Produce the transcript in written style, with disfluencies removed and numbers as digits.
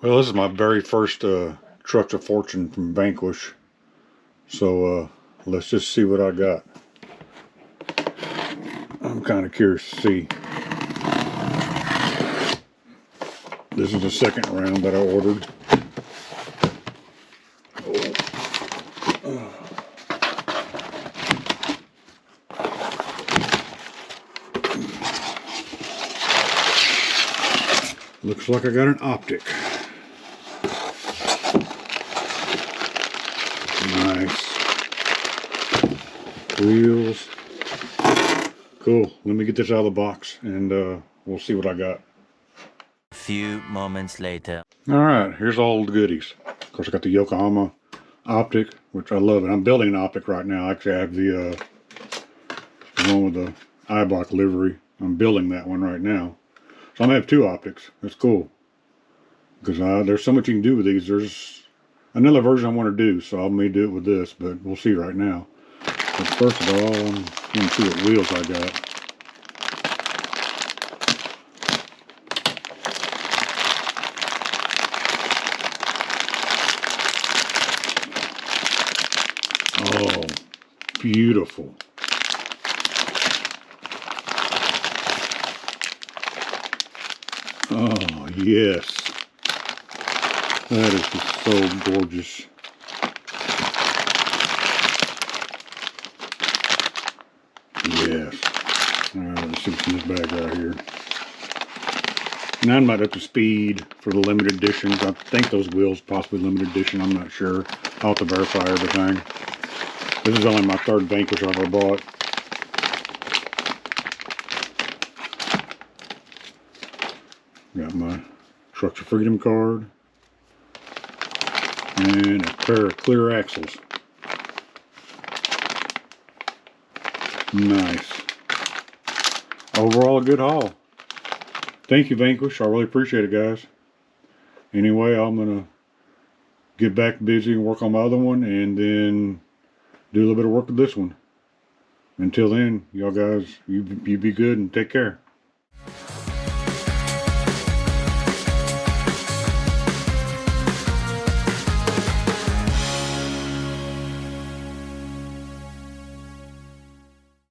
Well, this is my very first Trucks of Fortune from Vanquish. So let's just see what I got. I'm kind of curious to see. This is the second round that I ordered. Looks like I got an optic. Nice. Wheels. Cool. Let me get this out of the box and we'll see what I got. A few moments later. Alright, here's all the goodies. Of course, I got the Yokohama optic, which I love it. I'm building an optic right now. Actually, I have the one with the eyeblock livery. I'm building that one right now. So I'm gonna have two optics. That's cool. Because there's so much you can do with these. There's another version I want to do, so I may do it with this, but we'll see right now. But first of all, I'm going to see what wheels I got. Oh, beautiful. Oh, yes. That is just so gorgeous. Yes. Alright, let's see what's in this bag right here. Now I'm not up to speed for the limited editions. I think those wheels possibly limited edition. I'm not sure. I'll have to verify everything. This is only my third Vanquish I've ever bought. Got my Trucks of Freedom card. And a pair of clear axles. Nice. Overall, a good haul. Thank you, Vanquish. I really appreciate it, guys. Anyway, I'm going to get back busy and work on my other one and then do a little bit of work with this one. Until then, y'all guys, you be good and take care.